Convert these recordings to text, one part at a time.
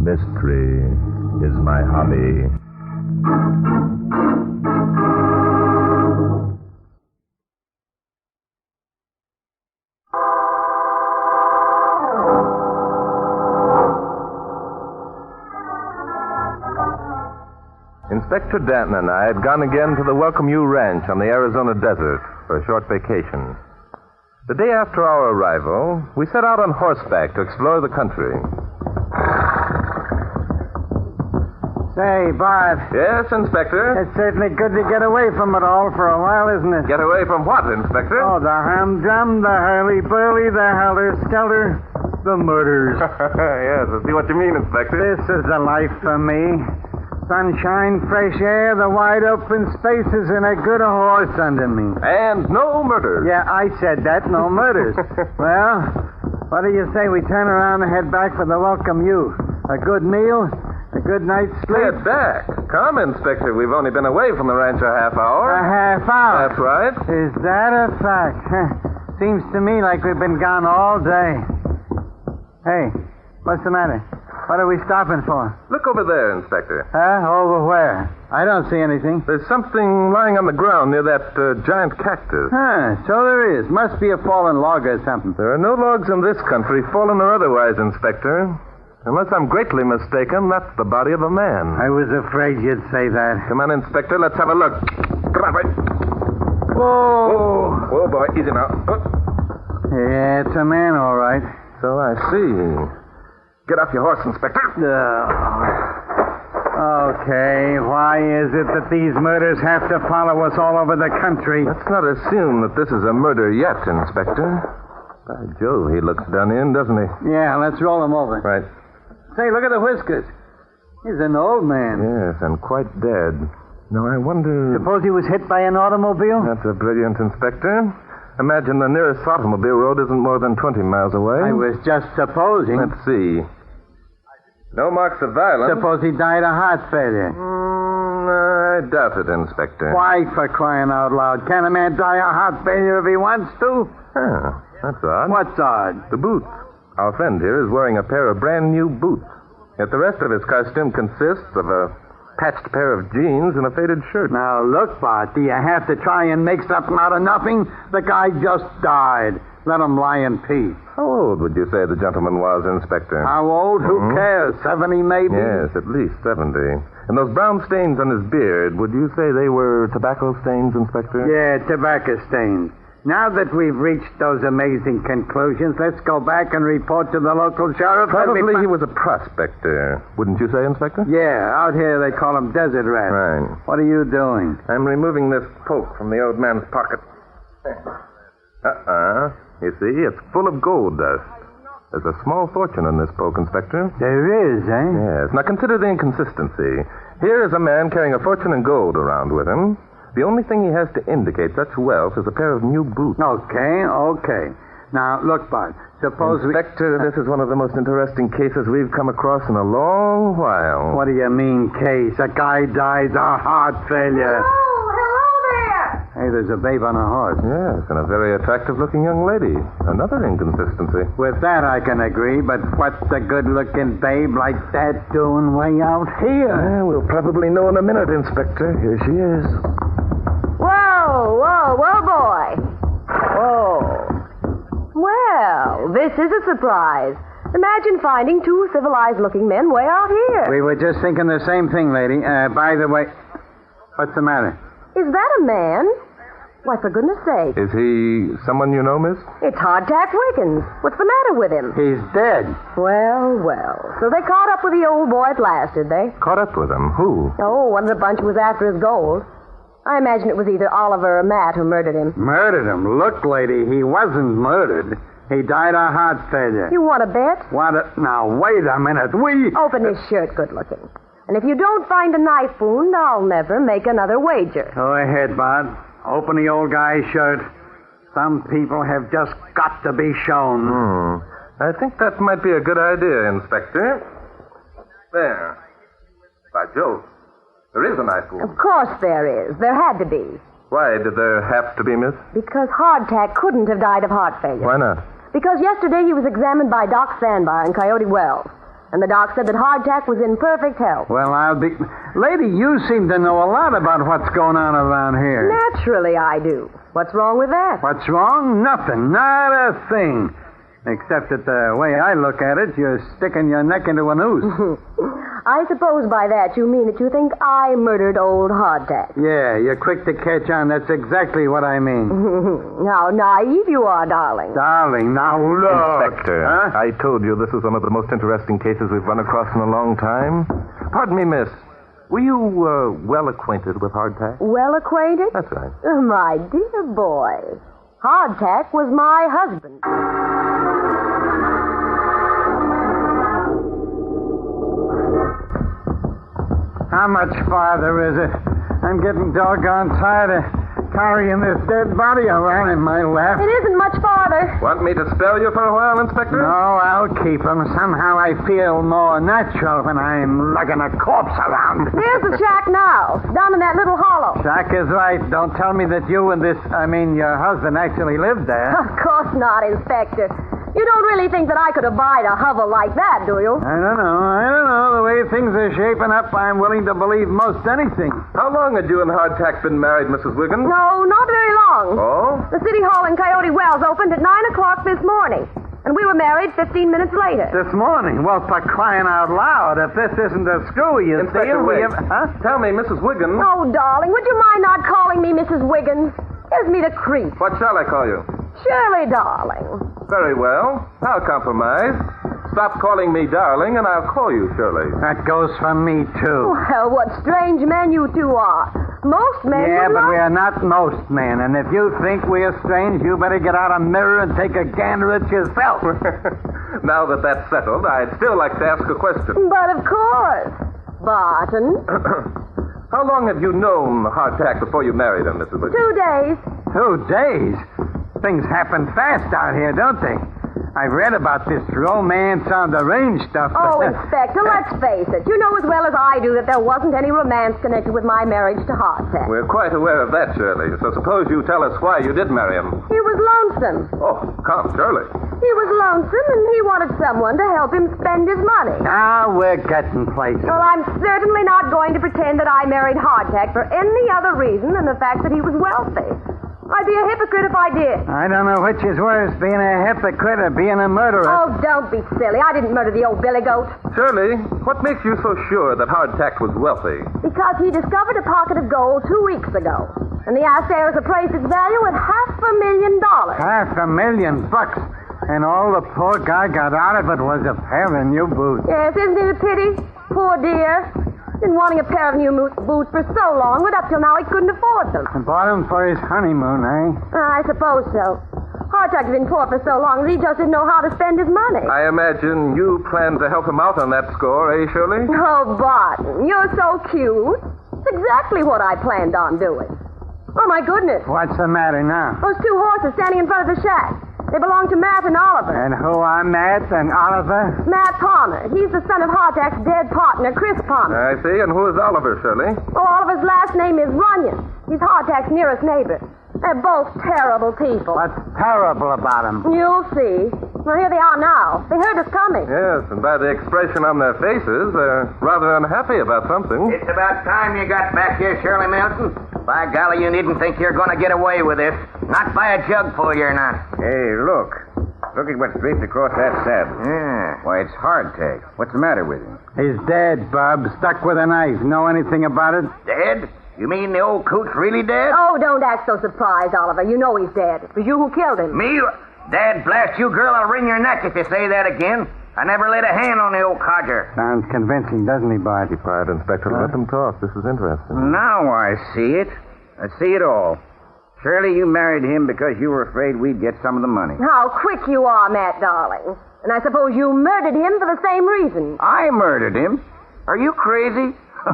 Mystery is my hobby. Inspector Danton and I had gone again to the Welcome You Ranch on the Arizona desert for a short vacation. The day after our arrival, we set out on horseback to explore the country. Say, Bart. Yes, Inspector? It's certainly good to get away from it all for a while, isn't it? Get away from what, Inspector? Oh, the humdrum, the hurly-burly, the helter-skelter, the murders. Yes, I see what you mean, Inspector. This is the life for me. Sunshine, fresh air, the wide open spaces, and a good horse under me. And no murders. Yeah, I said that, no murders. Well, what do you say we turn around and head back for the Welcome You? A good meal, a good night's sleep. Head back. Come, Inspector. We've only been away from the ranch a half hour. A half hour? That's right. Is that a fact? Seems to me like we've been gone all day. Hey, what's the matter? What are we stopping for? Look over there, Inspector. Over where? I don't see anything. There's something lying on the ground near that giant cactus. So there is. Must be a fallen log or something. There are no logs in this country, fallen or otherwise, Inspector. Unless I'm greatly mistaken, that's the body of a man. I was afraid you'd say that. Come on, Inspector. Let's have a look. Come on, boy. Whoa. Whoa, boy. Easy now. Oh. Yeah, it's a man, all right. So I see. Get off your horse, Inspector. Okay, why is it that these murders have to follow us all over the country? Let's not assume that this is a murder yet, Inspector. By Jove, he looks done in, doesn't he? Yeah, let's roll him over. Right. Say, look at the whiskers. He's an old man. Yes, and quite dead. Now, I wonder... Suppose he was hit by an automobile? That's a brilliant, Inspector. Imagine the nearest automobile road isn't more than 20 miles away. I was just supposing. Let's see. No marks of violence. Suppose he died of heart failure. I doubt it, Inspector. Why, for crying out loud? Can a man die of heart failure if he wants to? That's odd. What's odd? The boots. Our friend here is wearing a pair of brand new boots. Yet the rest of his costume consists of a patched pair of jeans and a faded shirt. Now, look, Bart, do you have to try and make something out of nothing? The guy just died. Let him lie in peace. How old would you say the gentleman was, Inspector? How old? Who cares? 70, maybe? Yes, at least 70. And those brown stains on his beard, would you say they were tobacco stains, Inspector? Yeah, tobacco stains. Now that we've reached those amazing conclusions, let's go back and report to the local sheriff. Probably he was a prospector, wouldn't you say, Inspector? Yeah, out here they call him desert rat. Right. What are you doing? I'm removing this poke from the old man's pocket. You see, it's full of gold dust. There's a small fortune in this poke, Inspector. There is, eh? Yes. Now consider the inconsistency. Here is a man carrying a fortune in gold around with him. The only thing he has to indicate such wealth is a pair of new boots. Okay. Now, look, Bart, suppose Inspector, this is one of the most interesting cases we've come across in a long while. What do you mean, case? A guy dies of heart failure. Hello there. Hey, there's a babe on a horse. Yes, and a very attractive-looking young lady. Another inconsistency. With that, I can agree, but what's a good-looking babe like that doing way out here? We'll probably know in a minute, Inspector. Here she is. Whoa, boy. Oh. Well, this is a surprise. Imagine finding two civilized-looking men way out here. We were just thinking the same thing, lady. By the way, what's the matter? Is that a man? Why, for goodness sake. Is he someone you know, miss? It's Hardtack Wiggins. What's the matter with him? He's dead. Well. So they caught up with the old boy at last, did they? Caught up with him? Who? Oh, one of the bunch was after his gold. I imagine it was either Oliver or Matt who murdered him. Murdered him? Look, lady, he wasn't murdered. He died of heart failure. You want to bet? Now, wait a minute. Open his shirt, good looking. And if you don't find a knife wound, I'll never make another wager. Go ahead, Bart. Open the old guy's shirt. Some people have just got to be shown. I think that might be a good idea, Inspector. There. By Jove, there is a knife wound. Of course there is. There had to be. Why did there have to be, miss? Because Hardtack couldn't have died of heart failure. Why not? Because yesterday he was examined by Doc Sandbar in Coyote Wells. And the doc said that hardtack was in perfect health. Well, Lady, you seem to know a lot about what's going on around here. Naturally, I do. What's wrong with that? What's wrong? Nothing. Not a thing. Except that the way I look at it, you're sticking your neck into a noose. I suppose by that you mean that you think I murdered old Hardtack. Yeah, you're quick to catch on. That's exactly what I mean. How naive you are, darling. Darling, now look. Inspector, Huh? I told you this is one of the most interesting cases we've run across in a long time. Pardon me, miss. Were you well acquainted with Hardtack? Well acquainted? That's right. My dear boy, Hardtack was my husband. How much farther is it? I'm getting doggone tired of carrying this dead body around in my lap. It isn't much farther. Want me to spell you for a while, Inspector? No, I'll keep him. Somehow I feel more natural when I'm lugging a corpse around. There's the shack now, down in that little hollow. Jack is right. Don't tell me that you and your husband actually lived there. Of course not, Inspector. You don't really think that I could abide a hovel like that, do you? I don't know. The way things are shaping up, I'm willing to believe most anything. How long had you and Hardtack been married, Mrs. Wiggins? No, not very long. Oh? The city hall in Coyote Wells opened at 9 o'clock this morning, and we were married 15 minutes later. This morning? Well, for crying out loud, if this isn't a screw, you see, Inspector we Wiggs. have... Huh? Tell me, Mrs. Wiggins. Oh, darling, would you mind not calling me Mrs. Wiggins? Gives me the creep. What shall I call you? Shirley, darling. Very well. I'll compromise. Stop calling me darling, and I'll call you Shirley. That goes for me, too. Well, what strange men you two are. Most men Yeah, would but like... we are not most men, and if you think we're strange, you better get out a mirror and take a gander at yourself. Now that that's settled, I'd still like to ask a question. But of course. Barton. How long have you known Hardtack before you married him, Mrs. Wiggins? 2 days. 2 days? Things happen fast out here, don't they? I've read about this romance on the range stuff. Oh, Inspector, let's face it. You know as well as I do that there wasn't any romance connected with my marriage to Hardtack. We're quite aware of that, Shirley. So suppose you tell us why you did marry him. He was lonesome. Oh, come, Shirley. He was lonesome, and he wanted someone to help him spend his money. Now we're getting places. Well, I'm certainly not going to pretend that I married Hardtack for any other reason than the fact that he was wealthy. I'd be a hypocrite if I did. I don't know which is worse, being a hypocrite or being a murderer. Oh, don't be silly. I didn't murder the old billy goat. Shirley, what makes you so sure that Hardtack was wealthy? Because he discovered a pocket of gold 2 weeks ago. And the assayers appraised its value at $500,000. $500,000. And all the poor guy got out of it was a pair of new boots. Yes, isn't it a pity? Poor dear. Been wanting a pair of new boots for so long, but up till now he couldn't afford them. And bought them for his honeymoon, eh? I suppose so. Hardtack had been poor for so long that he just didn't know how to spend his money. I imagine you plan to help him out on that score, eh, Shirley? Oh, Barton, you're so cute. It's exactly what I planned on doing. Oh, my goodness. What's the matter now? Those 2 horses standing in front of the shack. They belong to Matt and Oliver. And who are Matt and Oliver? Matt Palmer. He's the son of Hardtack's dead partner, Chris Palmer. I see. And who is Oliver, Shirley? Oh, Oliver's last name is Runyon. He's Hardtack's nearest neighbor. They're both terrible people. What's terrible about them? You'll see. Well, here they are now. They heard us coming. Yes, and by the expression on their faces, they're rather unhappy about something. It's about time you got back here, Shirley Milton. By golly, you needn't think you're going to get away with this. Not by a jugful, you're not. Hey, look. Look at what draped across that saddle. Yeah. Why, it's Hardtack. What's the matter with him? He's dead, Bub. Stuck with a knife. Know anything about it? Dead? You mean the old coot's really dead? Oh, don't act so surprised, Oliver. You know he's dead. It was you who killed him. Me? Dad blast you, girl. I'll wring your neck if you say that again. I never laid a hand on the old codger. Sounds convincing, doesn't he, Bart? Be quiet, Inspector. Let them talk. This is interesting. Now I see it. I see it all. Shirley, you married him because you were afraid we'd get some of the money. How quick you are, Matt, darling. And I suppose you murdered him for the same reason. I murdered him? Are you crazy?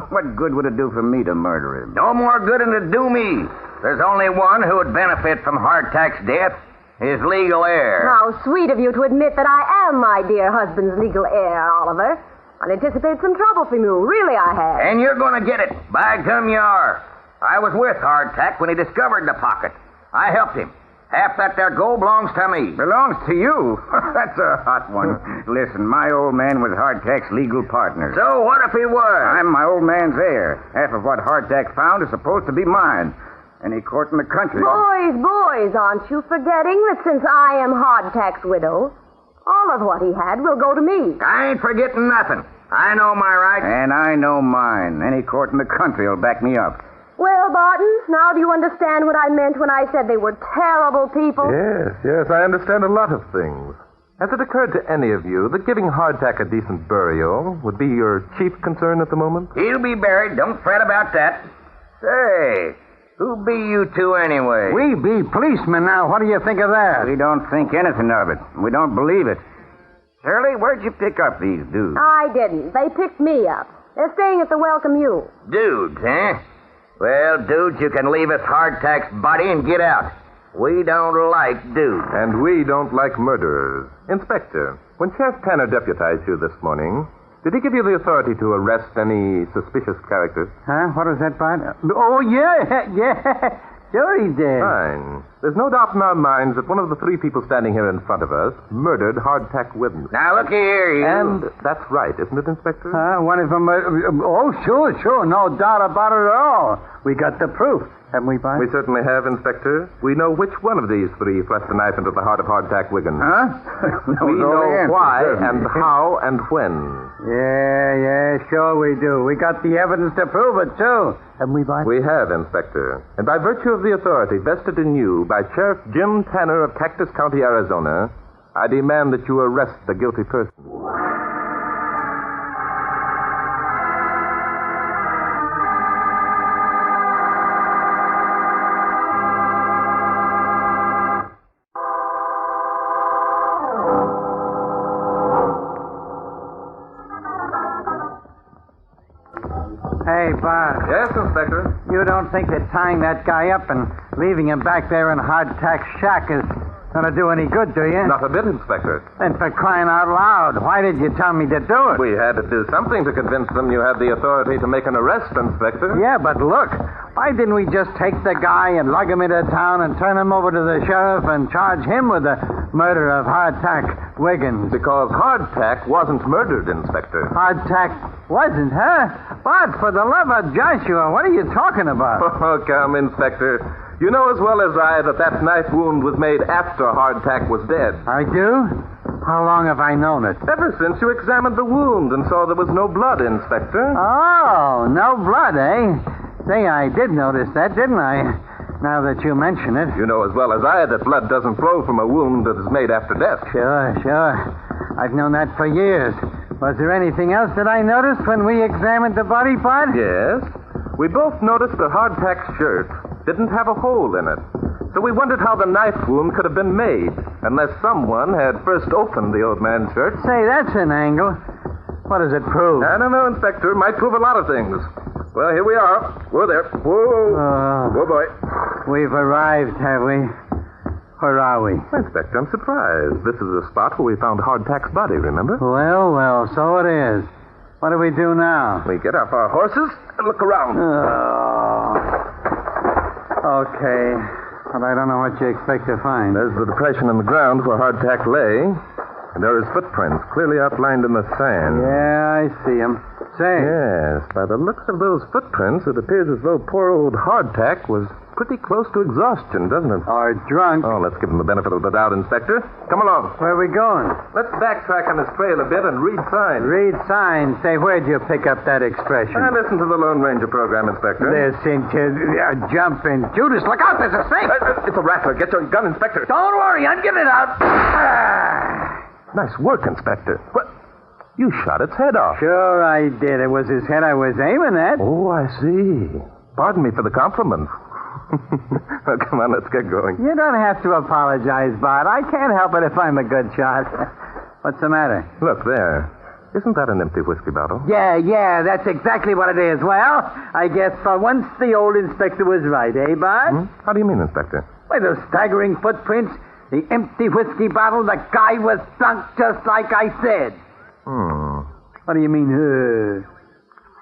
What good would it do for me to murder him? No more good than it do me. There's only one who would benefit from Hardtack's death. His legal heir. How sweet of you to admit that I am my dear husband's legal heir, Oliver. I'd anticipated some trouble from you. Really, I have. And you're going to get it. By gum, you are. I was with Hardtack when he discovered the pocket. I helped him. Half that there gold belongs to me. Belongs to you? That's a hot one. Listen, my old man was Hardtack's legal partner. So what if he was? I'm my old man's heir. Half of what Hardtack found is supposed to be mine. Any court in the country. Boys, aren't you forgetting that since I am Hardtack's widow, all of what he had will go to me? I ain't forgetting nothing. I know my rights. And I know mine. Any court in the country will back me up. Well, Barton, now do you understand what I meant when I said they were terrible people? Yes, I understand a lot of things. Has it occurred to any of you that giving Hardtack a decent burial would be your chief concern at the moment? He'll be buried. Don't fret about that. Say, who be you two anyway? We be policemen now. What do you think of that? We don't think anything of it. We don't believe it. Shirley, where'd you pick up these dudes? I didn't. They picked me up. They're staying at the Welcome U. Dudes, eh? Well, dudes, you can leave us Hardtack's body and get out. We don't like dudes. And we don't like murderers. Inspector, when Sheriff Tanner deputized you this morning, did he give you the authority to arrest any suspicious characters? Huh? What was that, Bart? Oh, yeah. Sure he did. Fine. There's no doubt in our minds that one of the three people standing here in front of us murdered Hardtack Whitten. Now, look here, you. And that's right, isn't it, Inspector? One of them... oh, sure. No doubt about it at all. We got the proof. Haven't we, Bart? We certainly have, Inspector. We know which one of these three thrust the knife into the heart of Hardtack Wiggins. Huh? We know why and how and when. Yeah, sure we do. We got the evidence to prove it, too. Haven't we, Bart? We have, Inspector. And by virtue of the authority vested in you by Sheriff Jim Tanner of Cactus County, Arizona, I demand that you arrest the guilty person. Hey, Bart. Yes, Inspector? You don't think that tying that guy up and leaving him back there in Hardtack's shack is going to do any good, do you? Not a bit, Inspector. Then for crying out loud, why did you tell me to do it? We had to do something to convince them you had the authority to make an arrest, Inspector. Yeah, but look, why didn't we just take the guy and lug him into town and turn him over to the sheriff and charge him with the murder of Hardtack Wiggins? Because Hardtack wasn't murdered, Inspector. Hardtack wasn't, huh? But for the love of Joshua, what are you talking about? Oh, come, Inspector. You know as well as I that knife wound was made after Hardtack was dead. I do? How long have I known it? Ever since you examined the wound and saw there was no blood, Inspector. Oh, no blood, eh? Say, I did notice that, didn't I? Now that you mention it. You know as well as I that blood doesn't flow from a wound that is made after death. Sure. I've known that for years. Was there anything else that I noticed when we examined the body part? Yes. We both noticed that Hardtack's shirt didn't have a hole in it. So we wondered how the knife wound could have been made, unless someone had first opened the old man's shirt. Say, that's an angle. What does it prove? I don't know, Inspector. It might prove a lot of things. Well, here we are. We're there. Whoa. Whoa, boy. We've arrived, have we? Where are we? Inspector, I'm surprised. This is the spot where we found Hardtack's body, remember? Well, so it is. What do we do now? We get off our horses and look around. Okay. But I don't know what you expect to find. There's the depression in the ground where Hardtack lay. And there are his footprints, clearly outlined in the sand. Yeah, I see him. Say. Yes, by the looks of those footprints, it appears as though poor old Hardtack was pretty close to exhaustion, doesn't it? Or drunk. Oh, let's give him the benefit of the doubt, Inspector. Come along. Where are we going? Let's backtrack on his trail a bit and read signs. Read signs? Say, where'd you pick up that expression? I listened to the Lone Ranger program, Inspector. There's jumping. Judas, look out, there's a snake. It's a rattler. Get your gun, Inspector. Don't worry, I'm getting it out. Nice work, Inspector. What? You shot its head off. Sure I did. It was his head I was aiming at. Oh, I see. Pardon me for the compliment. Well, come on, let's get going. You don't have to apologize, Bart. I can't help it if I'm a good shot. What's the matter? Look, there. Isn't that an empty whiskey bottle? Yeah, that's exactly what it is. Well, I guess for once the old inspector was right, eh, Bart? How do you mean, Inspector? Why, those staggering footprints, the empty whiskey bottle, the guy was sunk just like I said. What do you mean,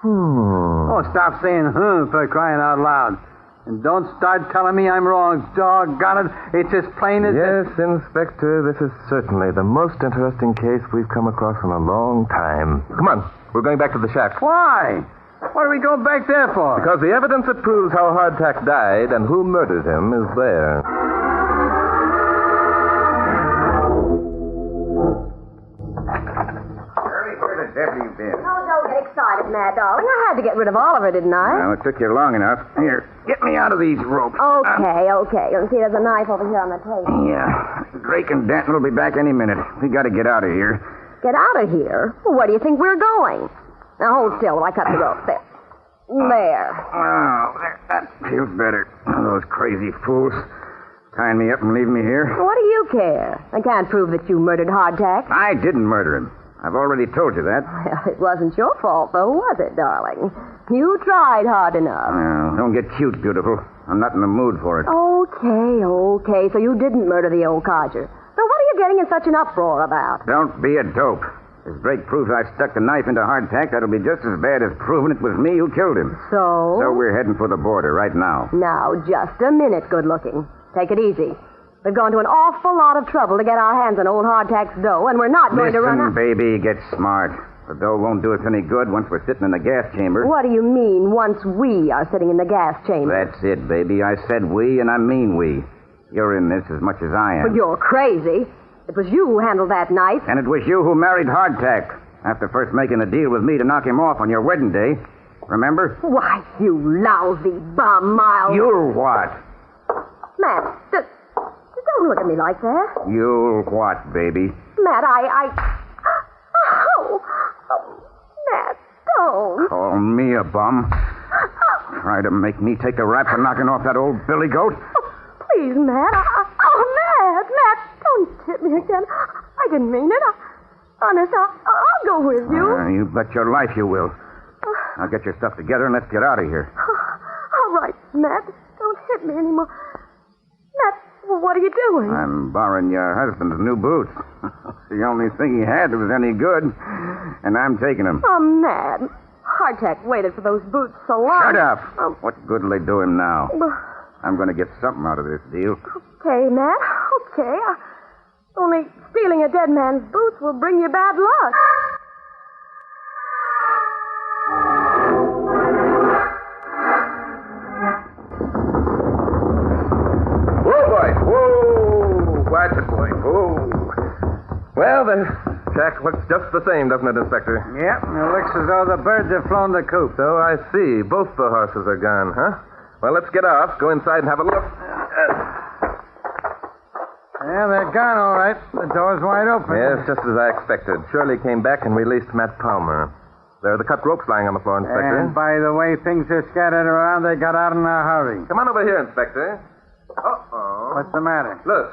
Oh, stop saying, for crying out loud. And don't start telling me I'm wrong. Doggone it. It's as plain as... Yes, Inspector, this is certainly the most interesting case we've come across in a long time. Come on, we're going back to the shack. Why? What are we going back there for? Because the evidence that proves how Hardtack died and who murdered him is there. Where the devil you been? Oh, don't get excited, Matt, darling. I had to get rid of Oliver, didn't I? Well, it took you long enough. Here, get me out of these ropes. Okay. You see, there's a knife over here on the table. Yeah. Drake and Danton will be back any minute. We got to get out of here. Get out of here? Well, where do you think we're going? Now, hold still while I cut the rope. There. There. Oh, that feels better. Those crazy fools tying me up and leaving me here. What do you care? I can't prove that you murdered Hardtack. I didn't murder him. I've already told you that. Well, it wasn't your fault, though, was it, darling? You tried hard enough. Well, don't get cute, beautiful. I'm not in the mood for it. Okay. So you didn't murder the old codger. So what are you getting in such an uproar about? Don't be a dope. If Drake proves I stuck the knife into Hardtack, that'll be just as bad as proving it was me who killed him. So? So we're heading for the border right now. Now, just a minute, good looking. Take it easy. We've gone to an awful lot of trouble to get our hands on old Hardtack's dough, and we're not going to run out. Listen, baby, get smart. The dough won't do us any good once we're sitting in the gas chamber. What do you mean, once we are sitting in the gas chamber? That's it, baby. I said we, and I mean we. You're in this as much as I am. But you're crazy. It was you who handled that knife. And it was you who married Hardtack, after first making a deal with me to knock him off on your wedding day. Remember? Why, you lousy bum, Miles. You're what? Matt, don't look at me like that. You'll what, baby? Matt, Oh, Matt, don't. Call me a bum? Try to make me take the rap for knocking off that old billy goat? Oh, please, Matt. Matt, don't hit me again. I didn't mean it. Honest, I'll go with you. You bet your life you will. Now get your stuff together and let's get out of here. All right, Matt. Don't hit me anymore. Matt, what are you doing? I'm borrowing your husband's new boots. It's the only thing he had that was any good, and I'm taking them. Oh, Matt. Hardtack waited for those boots so long. Shut up. What good will they do him now? I'm going to get something out of this deal. Okay, Matt. Okay. Only stealing a dead man's boots will bring you bad luck. Whoa, boy. Whoa. Watch it, boy. Whoa. Well, the shack looks just the same, doesn't it, Inspector? Yep, it looks as though the birds have flown the coop. So I see. Both the horses are gone, huh? Well, let's get off, go inside and have a look. Yeah, they're gone, all right. The door's wide open. Yes, just as I expected. Shirley came back and released Matt Palmer. There are the cut ropes lying on the floor, Inspector. And by the way things are scattered around, they got out in a hurry. Come on over here, Inspector. Uh-oh. What's the matter? Look,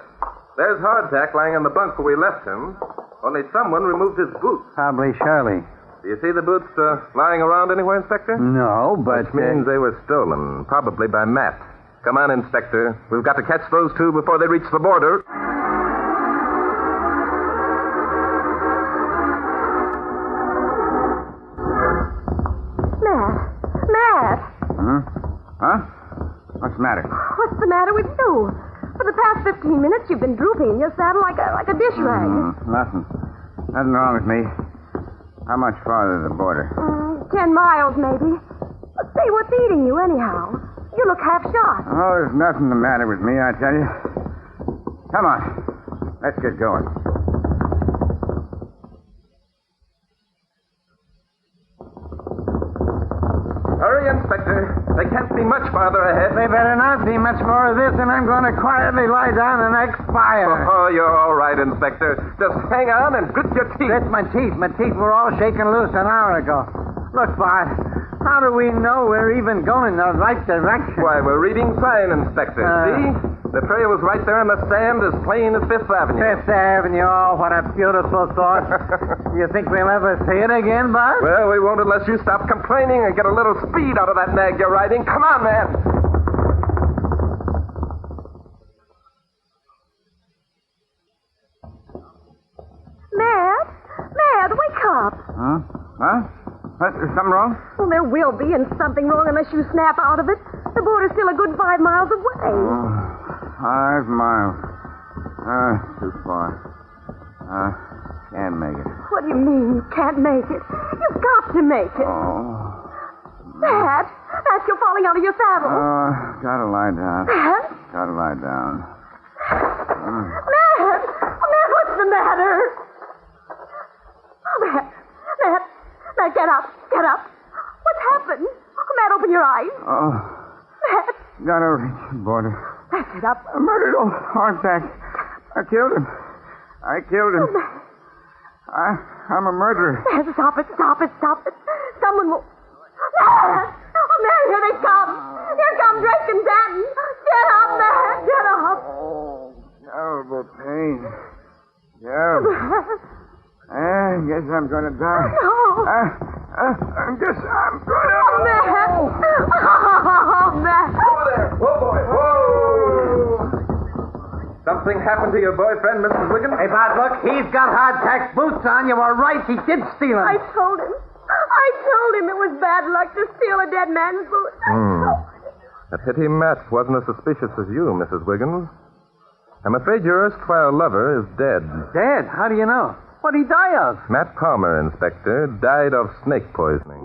there's Hardtack lying on the bunk where we left him. Only someone removed his boots. Probably Shirley. Do you see the boots lying around anywhere, Inspector? No, but... Which means they were stolen, probably by Matt. Come on, Inspector. We've got to catch those two before they reach the border. Matt. Huh? What's the matter? What's the matter with you? For the past 15 minutes, you've been drooping in your saddle like a dish rag. Nothing. Nothing wrong with me. How much farther to the border? 10 miles, maybe. But say, what's eating you, anyhow? You look half shot. Oh, there's nothing the matter with me, I tell you. Come on. Let's get going. Hurry, Inspector. They can't be much farther ahead. They better not be much more of this, and I'm going to quietly lie down and expire. Oh, you're all right, Inspector. Just hang on and grit your teeth. That's my teeth. My teeth were all shaken loose an hour ago. Look, Bart, how do we know we're even going in the right direction? Why, we're reading sign, Inspector. See? The trail was right there in the sand as plain as Fifth Avenue. Fifth Avenue, oh, what a beautiful thought. You think we'll ever see it again, Bart? Well, we won't unless you stop complaining and get a little speed out of that nag you're riding. Come on, man. Matt, wake up. Huh? What? Is something wrong? Well, there will be, and something wrong unless you snap out of it. The The border's still a good 5 miles away. 5 miles. Too far. Can't make it. What do you mean you can't make it? You've got to make it. Oh. Matt, you're falling out of your saddle. Gotta lie down. Matt? Gotta lie down. Matt, what's the matter? Oh, Matt, get up. What's happened? Oh, Matt, open your eyes. Oh. Matt. Gotta reach the border. Matt, get up. I murdered old Hardtack. I killed him. Oh, Matt. I'm a murderer. Matt, stop it. Someone will... Matt! Oh, Matt, here they come. Here come Drake and Danton. Get up, Matt. Get up. Oh, terrible pain. Terrible. I guess I'm gonna die. No. I'm gonna... Oh, Matt. Oh, Matt. Over there. Whoa, boy. Whoa. Something happened to your boyfriend, Mrs. Wiggins? Hey, Bart, look, he's got Hardtack's boots on. You were right. He did steal them. I told him it was bad luck to steal a dead man's boots. That pity Matt wasn't as suspicious as you, Mrs. Wiggins. I'm afraid your erstwhile lover is dead. Dead? How do you know? What'd he die of? Matt Palmer, Inspector, died of snake poisoning.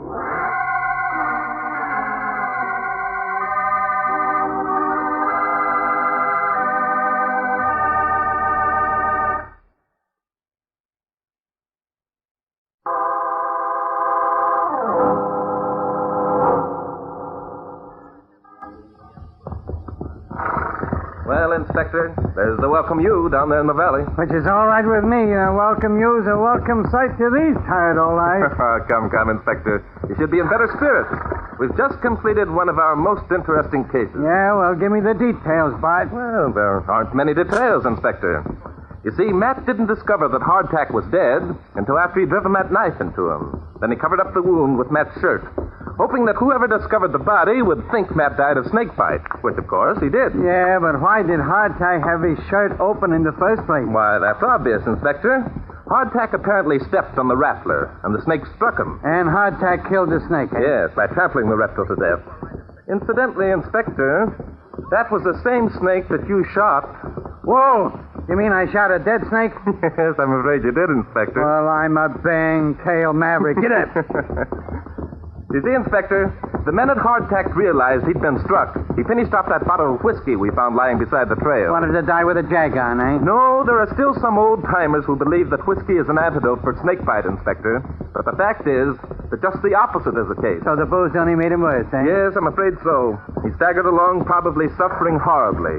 Well, Inspector, there's the Welcome You down there in the valley. Which is all right with me. Welcome you's a welcome sight to these tired old eyes. Come, Inspector. You should be in better spirits. We've just completed one of our most interesting cases. Yeah, well, give me the details, Bart. Well, there aren't many details, Inspector. You see, Matt didn't discover that Hardtack was dead until after he'd driven that knife into him. Then he covered up the wound with Matt's shirt, hoping that whoever discovered the body would think Matt died of snake bite, which, of course, he did. Yeah, but why did Hardtack have his shirt open in the first place? Why, that's obvious, Inspector. Hardtack apparently stepped on the rattler, and the snake struck him. And Hardtack killed the snake, eh? Yes, by trampling the reptile to death. Incidentally, Inspector, that was the same snake that you shot. Whoa! You mean I shot a dead snake? Yes, I'm afraid you did, Inspector. Well, I'm a bang-tail maverick. Get up! You see, Inspector, the minute Hardtack realized he'd been struck, he finished off that bottle of whiskey we found lying beside the trail. Wanted to die with a jag on, eh? No, there are still some old-timers who believe that whiskey is an antidote for snakebite, Inspector. But the fact is that just the opposite is the case. So the booze only made him worse, eh? Yes, I'm afraid so. He staggered along, probably suffering horribly.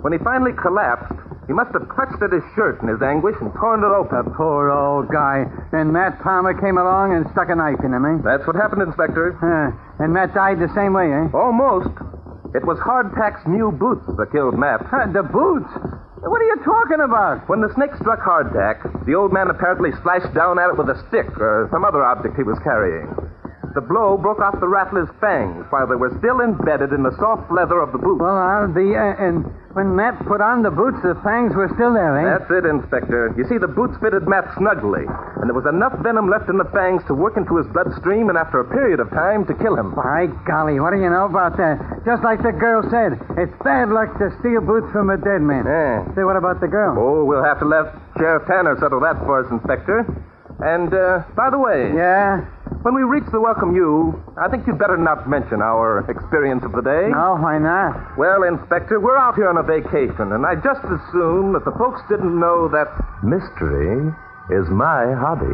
When he finally collapsed, he must have clutched at his shirt in his anguish and torn it open. The poor old guy. And Matt Palmer came along and stuck a knife in him, eh? That's what happened, Inspector. And Matt died the same way, eh? Almost. It was Hardtack's new boots that killed Matt. The boots? What are you talking about? When the snake struck Hardtack, the old man apparently slashed down at it with a stick or some other object he was carrying. The blow broke off the rattler's fangs while they were still embedded in the soft leather of the boot. Well, and when Matt put on the boots, the fangs were still there, eh? That's it, Inspector. You see, the boots fitted Matt snugly, and there was enough venom left in the fangs to work into his bloodstream and after a period of time to kill him. By golly, what do you know about that? Just like the girl said, it's bad luck to steal boots from a dead man. Yeah. Say, what about the girl? Oh, we'll have to let Sheriff Tanner settle that for us, Inspector. And, by the way... Yeah? When we reach the Welcome You, I think you'd better not mention our experience of the day. No, why not? Well, Inspector, we're out here on a vacation, and I'd just as soon that the folks didn't know that mystery is my hobby.